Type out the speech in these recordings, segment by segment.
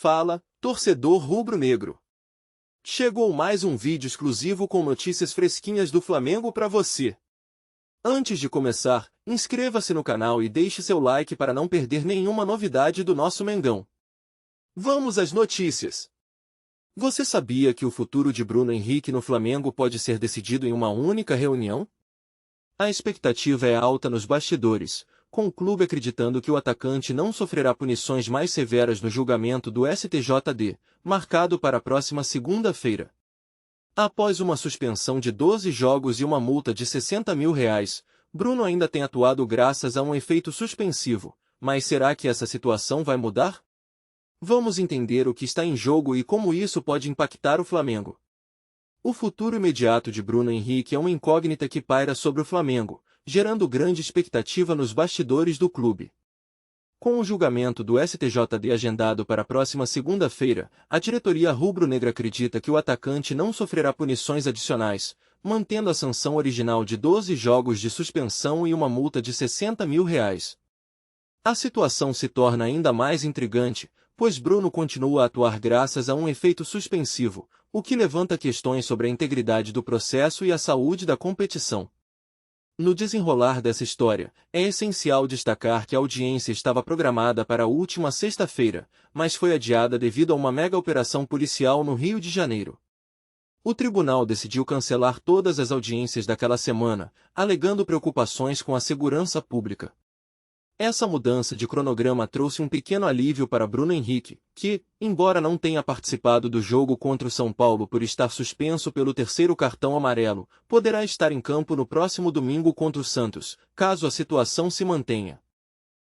Fala, torcedor rubro-negro. Chegou mais um vídeo exclusivo com notícias fresquinhas do Flamengo para você. Antes de começar, inscreva-se no canal e deixe seu like para não perder nenhuma novidade do nosso Mengão. Vamos às notícias. Você sabia que o futuro de Bruno Henrique no Flamengo pode ser decidido em uma única reunião? A expectativa é alta nos bastidores, com o clube acreditando que o atacante não sofrerá punições mais severas no julgamento do STJD, marcado para a próxima segunda-feira. Após uma suspensão de 12 jogos e uma multa de R$60 mil, Bruno ainda tem atuado graças a um efeito suspensivo, mas será que essa situação vai mudar? Vamos entender o que está em jogo e como isso pode impactar o Flamengo. O futuro imediato de Bruno Henrique é uma incógnita que paira sobre o Flamengo, gerando grande expectativa nos bastidores do clube. Com o julgamento do STJD agendado para a próxima segunda-feira, a diretoria rubro-negra acredita que o atacante não sofrerá punições adicionais, mantendo a sanção original de 12 jogos de suspensão e uma multa de R$60 mil. A situação se torna ainda mais intrigante, pois Bruno continua a atuar graças a um efeito suspensivo, o que levanta questões sobre a integridade do processo e a saúde da competição. No desenrolar dessa história, é essencial destacar que a audiência estava programada para a última sexta-feira, mas foi adiada devido a uma mega operação policial no Rio de Janeiro. O tribunal decidiu cancelar todas as audiências daquela semana, alegando preocupações com a segurança pública. Essa mudança de cronograma trouxe um pequeno alívio para Bruno Henrique, que, embora não tenha participado do jogo contra o São Paulo por estar suspenso pelo terceiro cartão amarelo, poderá estar em campo no próximo domingo contra o Santos, caso a situação se mantenha.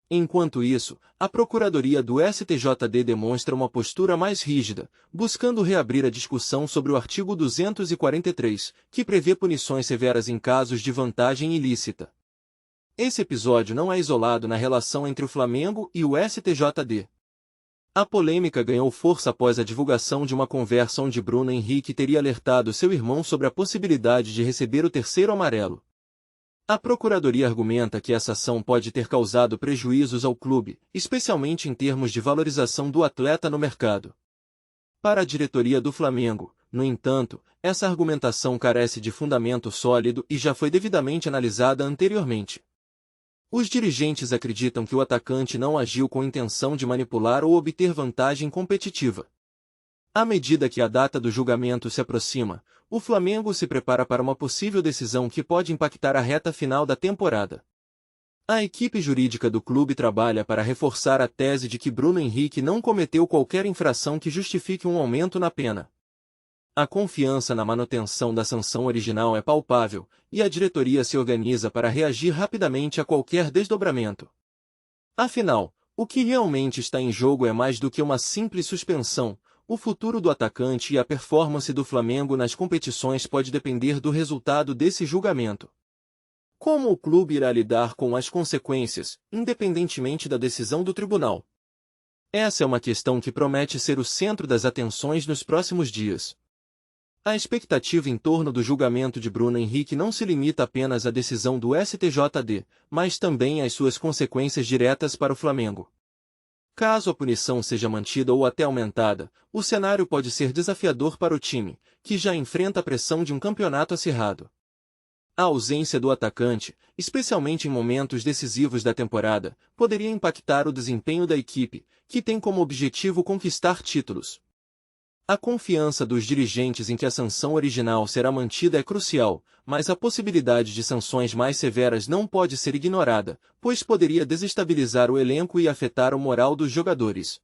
Enquanto isso, a Procuradoria do STJD demonstra uma postura mais rígida, buscando reabrir a discussão sobre o artigo 243, que prevê punições severas em casos de vantagem ilícita. Esse episódio não é isolado na relação entre o Flamengo e o STJD. A polêmica ganhou força após a divulgação de uma conversa onde Bruno Henrique teria alertado seu irmão sobre a possibilidade de receber o terceiro amarelo. A Procuradoria argumenta que essa ação pode ter causado prejuízos ao clube, especialmente em termos de valorização do atleta no mercado. Para a diretoria do Flamengo, no entanto, essa argumentação carece de fundamento sólido e já foi devidamente analisada anteriormente. Os dirigentes acreditam que o atacante não agiu com intenção de manipular ou obter vantagem competitiva. À medida que a data do julgamento se aproxima, o Flamengo se prepara para uma possível decisão que pode impactar a reta final da temporada. A equipe jurídica do clube trabalha para reforçar a tese de que Bruno Henrique não cometeu qualquer infração que justifique um aumento na pena. A confiança na manutenção da sanção original é palpável, e a diretoria se organiza para reagir rapidamente a qualquer desdobramento. Afinal, o que realmente está em jogo é mais do que uma simples suspensão. O futuro do atacante e a performance do Flamengo nas competições pode depender do resultado desse julgamento. Como o clube irá lidar com as consequências, independentemente da decisão do tribunal? Essa é uma questão que promete ser o centro das atenções nos próximos dias. A expectativa em torno do julgamento de Bruno Henrique não se limita apenas à decisão do STJD, mas também às suas consequências diretas para o Flamengo. Caso a punição seja mantida ou até aumentada, o cenário pode ser desafiador para o time, que já enfrenta a pressão de um campeonato acirrado. A ausência do atacante, especialmente em momentos decisivos da temporada, poderia impactar o desempenho da equipe, que tem como objetivo conquistar títulos. A confiança dos dirigentes em que a sanção original será mantida é crucial, mas a possibilidade de sanções mais severas não pode ser ignorada, pois poderia desestabilizar o elenco e afetar o moral dos jogadores.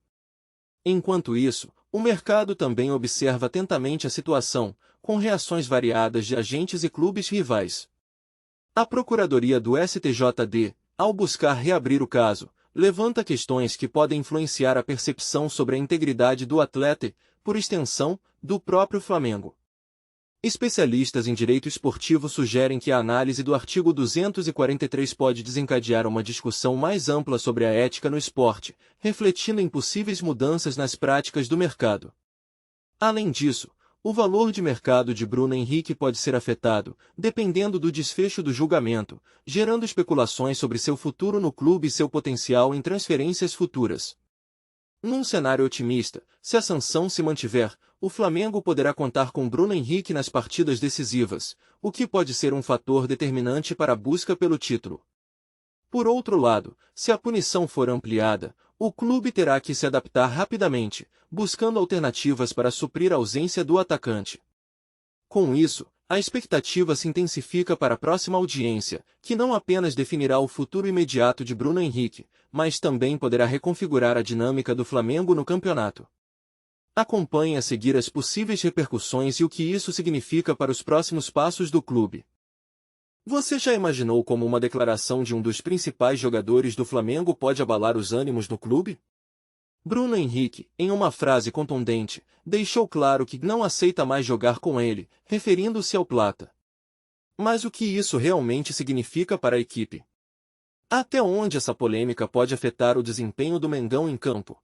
Enquanto isso, o mercado também observa atentamente a situação, com reações variadas de agentes e clubes rivais. A Procuradoria do STJD, ao buscar reabrir o caso, levanta questões que podem influenciar a percepção sobre a integridade do atleta e, por extensão, do próprio Flamengo. Especialistas em direito esportivo sugerem que a análise do artigo 243 pode desencadear uma discussão mais ampla sobre a ética no esporte, refletindo em possíveis mudanças nas práticas do mercado. Além disso, o valor de mercado de Bruno Henrique pode ser afetado, dependendo do desfecho do julgamento, gerando especulações sobre seu futuro no clube e seu potencial em transferências futuras. Num cenário otimista, se a sanção se mantiver, o Flamengo poderá contar com Bruno Henrique nas partidas decisivas, o que pode ser um fator determinante para a busca pelo título. Por outro lado, se a punição for ampliada, o clube terá que se adaptar rapidamente, buscando alternativas para suprir a ausência do atacante. Com isso, a expectativa se intensifica para a próxima audiência, que não apenas definirá o futuro imediato de Bruno Henrique, mas também poderá reconfigurar a dinâmica do Flamengo no campeonato. Acompanhe a seguir as possíveis repercussões e o que isso significa para os próximos passos do clube. Você já imaginou como uma declaração de um dos principais jogadores do Flamengo pode abalar os ânimos no clube? Bruno Henrique, em uma frase contundente, deixou claro que não aceita mais jogar com ele, referindo-se ao Plata. Mas o que isso realmente significa para a equipe? Até onde essa polêmica pode afetar o desempenho do Mengão em campo?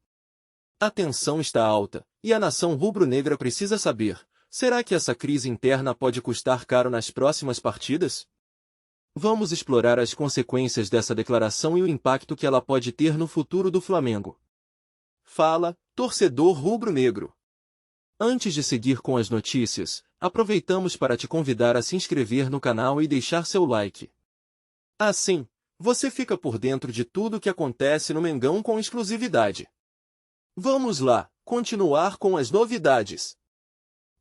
A tensão está alta, e a nação rubro-negra precisa saber: será que essa crise interna pode custar caro nas próximas partidas? Vamos explorar as consequências dessa declaração e o impacto que ela pode ter no futuro do Flamengo. Fala, torcedor rubro-negro! Antes de seguir com as notícias, aproveitamos para te convidar a se inscrever no canal e deixar seu like. Assim, você fica por dentro de tudo o que acontece no Mengão com exclusividade. Vamos lá, continuar com as novidades.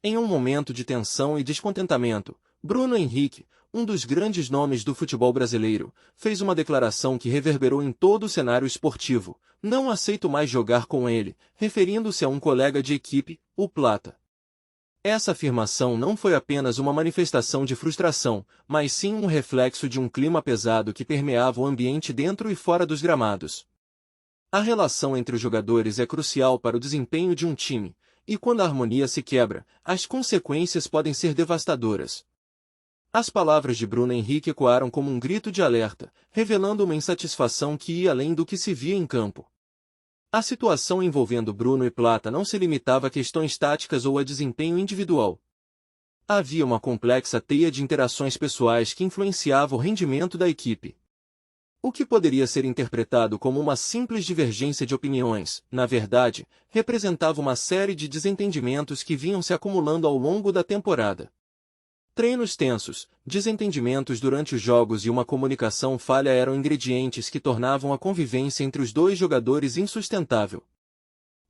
Em um momento de tensão e descontentamento, Bruno Henrique, um dos grandes nomes do futebol brasileiro, fez uma declaração que reverberou em todo o cenário esportivo: não aceito mais jogar com ele, referindo-se a um colega de equipe, o Plata. Essa afirmação não foi apenas uma manifestação de frustração, mas sim um reflexo de um clima pesado que permeava o ambiente dentro e fora dos gramados. A relação entre os jogadores é crucial para o desempenho de um time, e quando a harmonia se quebra, as consequências podem ser devastadoras. As palavras de Bruno Henrique ecoaram como um grito de alerta, revelando uma insatisfação que ia além do que se via em campo. A situação envolvendo Bruno e Plata não se limitava a questões táticas ou a desempenho individual. Havia uma complexa teia de interações pessoais que influenciava o rendimento da equipe. O que poderia ser interpretado como uma simples divergência de opiniões, na verdade, representava uma série de desentendimentos que vinham se acumulando ao longo da temporada. Treinos tensos, desentendimentos durante os jogos e uma comunicação falha eram ingredientes que tornavam a convivência entre os dois jogadores insustentável.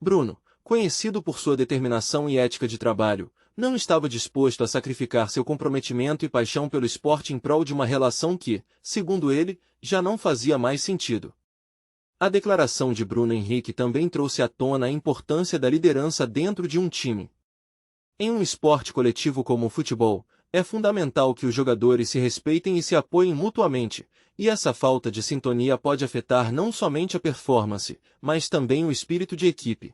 Bruno, conhecido por sua determinação e ética de trabalho, não estava disposto a sacrificar seu comprometimento e paixão pelo esporte em prol de uma relação que, segundo ele, já não fazia mais sentido. A declaração de Bruno Henrique também trouxe à tona a importância da liderança dentro de um time. Em um esporte coletivo como o futebol, é fundamental que os jogadores se respeitem e se apoiem mutuamente, e essa falta de sintonia pode afetar não somente a performance, mas também o espírito de equipe.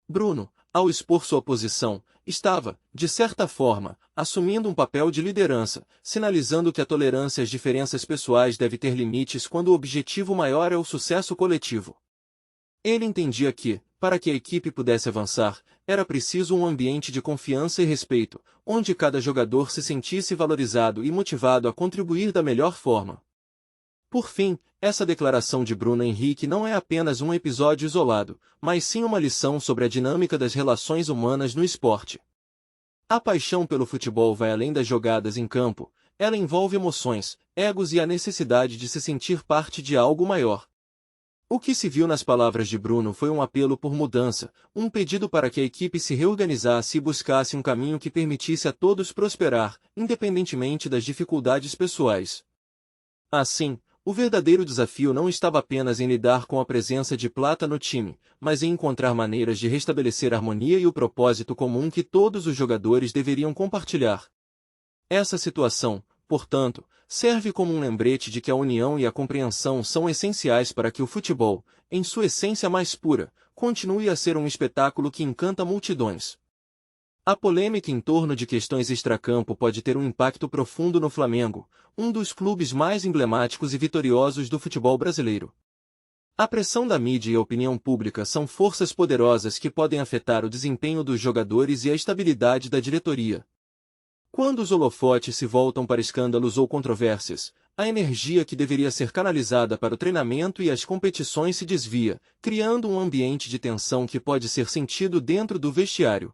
Bruno, ao expor sua posição, estava, de certa forma, assumindo um papel de liderança, sinalizando que a tolerância às diferenças pessoais deve ter limites quando o objetivo maior é o sucesso coletivo. Ele entendia que, para que a equipe pudesse avançar, era preciso um ambiente de confiança e respeito, onde cada jogador se sentisse valorizado e motivado a contribuir da melhor forma. Por fim, essa declaração de Bruno Henrique não é apenas um episódio isolado, mas sim uma lição sobre a dinâmica das relações humanas no esporte. A paixão pelo futebol vai além das jogadas em campo, ela envolve emoções, egos e a necessidade de se sentir parte de algo maior. O que se viu nas palavras de Bruno foi um apelo por mudança, um pedido para que a equipe se reorganizasse e buscasse um caminho que permitisse a todos prosperar, independentemente das dificuldades pessoais. Assim, o verdadeiro desafio não estava apenas em lidar com a presença de Plata no time, mas em encontrar maneiras de restabelecer a harmonia e o propósito comum que todos os jogadores deveriam compartilhar. Essa situação, portanto, serve como um lembrete de que a união e a compreensão são essenciais para que o futebol, em sua essência mais pura, continue a ser um espetáculo que encanta multidões. A polêmica em torno de questões extracampo pode ter um impacto profundo no Flamengo, um dos clubes mais emblemáticos e vitoriosos do futebol brasileiro. A pressão da mídia e a opinião pública são forças poderosas que podem afetar o desempenho dos jogadores e a estabilidade da diretoria. Quando os holofotes se voltam para escândalos ou controvérsias, a energia que deveria ser canalizada para o treinamento e as competições se desvia, criando um ambiente de tensão que pode ser sentido dentro do vestiário.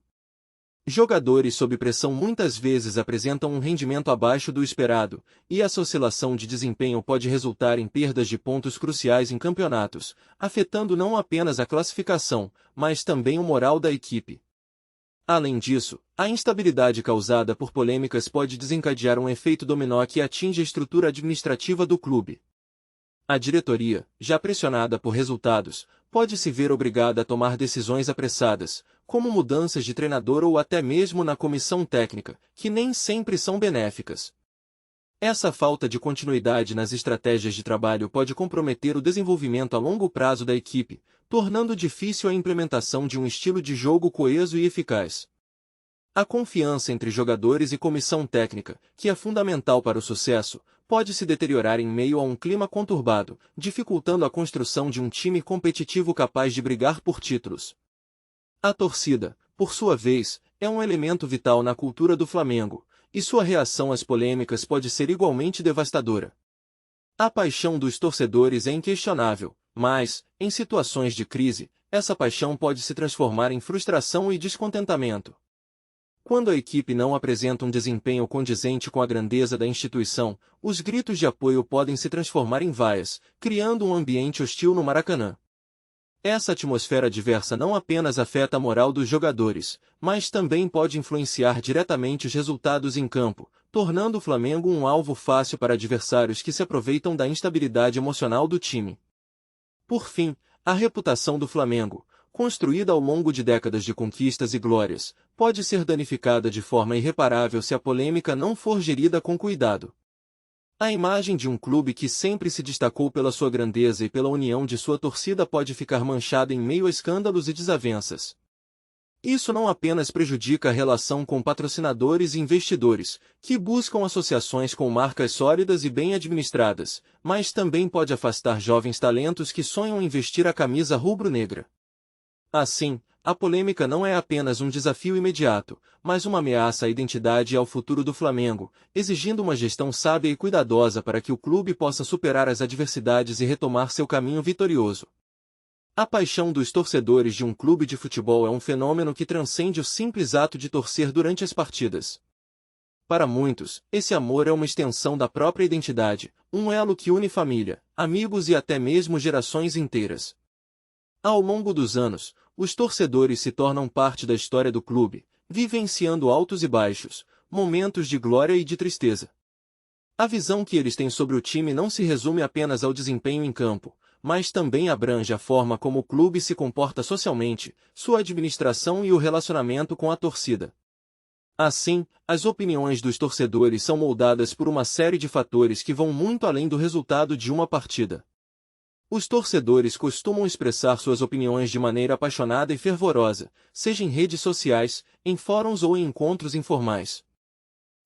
Jogadores sob pressão muitas vezes apresentam um rendimento abaixo do esperado, e essa oscilação de desempenho pode resultar em perdas de pontos cruciais em campeonatos, afetando não apenas a classificação, mas também o moral da equipe. Além disso, a instabilidade causada por polêmicas pode desencadear um efeito dominó que atinge a estrutura administrativa do clube. A diretoria, já pressionada por resultados, pode se ver obrigada a tomar decisões apressadas, como mudanças de treinador ou até mesmo na comissão técnica, que nem sempre são benéficas. Essa falta de continuidade nas estratégias de trabalho pode comprometer o desenvolvimento a longo prazo da equipe, tornando difícil a implementação de um estilo de jogo coeso e eficaz. A confiança entre jogadores e comissão técnica, que é fundamental para o sucesso, pode se deteriorar em meio a um clima conturbado, dificultando a construção de um time competitivo capaz de brigar por títulos. A torcida, por sua vez, é um elemento vital na cultura do Flamengo, e sua reação às polêmicas pode ser igualmente devastadora. A paixão dos torcedores é inquestionável, mas, em situações de crise, essa paixão pode se transformar em frustração e descontentamento. Quando a equipe não apresenta um desempenho condizente com a grandeza da instituição, os gritos de apoio podem se transformar em vaias, criando um ambiente hostil no Maracanã. Essa atmosfera adversa não apenas afeta a moral dos jogadores, mas também pode influenciar diretamente os resultados em campo, tornando o Flamengo um alvo fácil para adversários que se aproveitam da instabilidade emocional do time. Por fim, a reputação do Flamengo, construída ao longo de décadas de conquistas e glórias, pode ser danificada de forma irreparável se a polêmica não for gerida com cuidado. A imagem de um clube que sempre se destacou pela sua grandeza e pela união de sua torcida pode ficar manchada em meio a escândalos e desavenças. Isso não apenas prejudica a relação com patrocinadores e investidores, que buscam associações com marcas sólidas e bem administradas, mas também pode afastar jovens talentos que sonham em vestir a camisa rubro-negra. Assim, a polêmica não é apenas um desafio imediato, mas uma ameaça à identidade e ao futuro do Flamengo, exigindo uma gestão sábia e cuidadosa para que o clube possa superar as adversidades e retomar seu caminho vitorioso. A paixão dos torcedores de um clube de futebol é um fenômeno que transcende o simples ato de torcer durante as partidas. Para muitos, esse amor é uma extensão da própria identidade, um elo que une família, amigos e até mesmo gerações inteiras. Ao longo dos anos, os torcedores se tornam parte da história do clube, vivenciando altos e baixos, momentos de glória e de tristeza. A visão que eles têm sobre o time não se resume apenas ao desempenho em campo, mas também abrange a forma como o clube se comporta socialmente, sua administração e o relacionamento com a torcida. Assim, as opiniões dos torcedores são moldadas por uma série de fatores que vão muito além do resultado de uma partida. Os torcedores costumam expressar suas opiniões de maneira apaixonada e fervorosa, seja em redes sociais, em fóruns ou em encontros informais.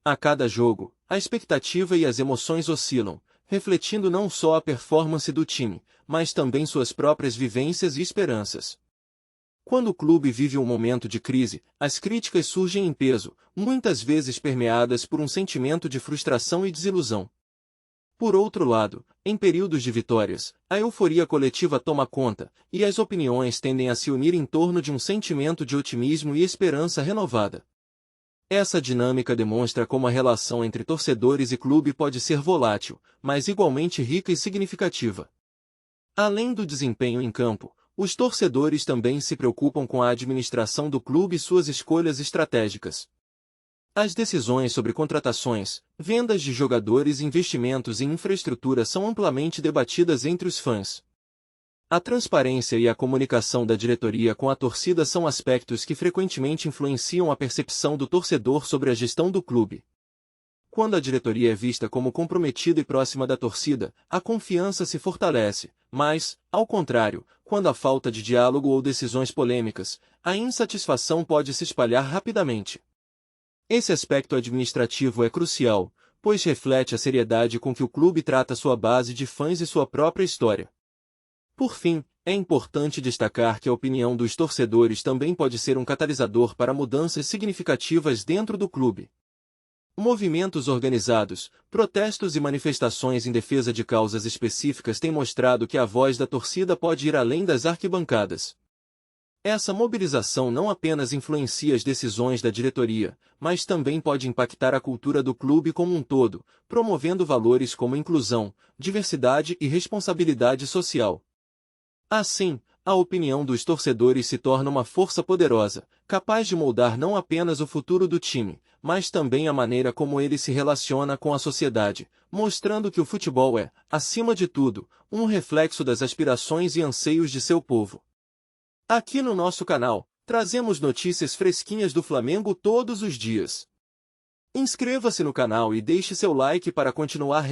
A cada jogo, a expectativa e as emoções oscilam, refletindo não só a performance do time, mas também suas próprias vivências e esperanças. Quando o clube vive um momento de crise, as críticas surgem em peso, muitas vezes permeadas por um sentimento de frustração e desilusão. Por outro lado, em períodos de vitórias, a euforia coletiva toma conta, e as opiniões tendem a se unir em torno de um sentimento de otimismo e esperança renovada. Essa dinâmica demonstra como a relação entre torcedores e clube pode ser volátil, mas igualmente rica e significativa. Além do desempenho em campo, os torcedores também se preocupam com a administração do clube e suas escolhas estratégicas. As decisões sobre contratações, vendas de jogadores e investimentos em infraestrutura são amplamente debatidas entre os fãs. A transparência e a comunicação da diretoria com a torcida são aspectos que frequentemente influenciam a percepção do torcedor sobre a gestão do clube. Quando a diretoria é vista como comprometida e próxima da torcida, a confiança se fortalece, mas, ao contrário, quando há falta de diálogo ou decisões polêmicas, a insatisfação pode se espalhar rapidamente. Esse aspecto administrativo é crucial, pois reflete a seriedade com que o clube trata sua base de fãs e sua própria história. Por fim, é importante destacar que a opinião dos torcedores também pode ser um catalisador para mudanças significativas dentro do clube. Movimentos organizados, protestos e manifestações em defesa de causas específicas têm mostrado que a voz da torcida pode ir além das arquibancadas. Essa mobilização não apenas influencia as decisões da diretoria, mas também pode impactar a cultura do clube como um todo, promovendo valores como inclusão, diversidade e responsabilidade social. Assim, a opinião dos torcedores se torna uma força poderosa, capaz de moldar não apenas o futuro do time, mas também a maneira como ele se relaciona com a sociedade, mostrando que o futebol é, acima de tudo, um reflexo das aspirações e anseios de seu povo. Aqui no nosso canal, trazemos notícias fresquinhas do Flamengo todos os dias. Inscreva-se no canal e deixe seu like para continuar recebendo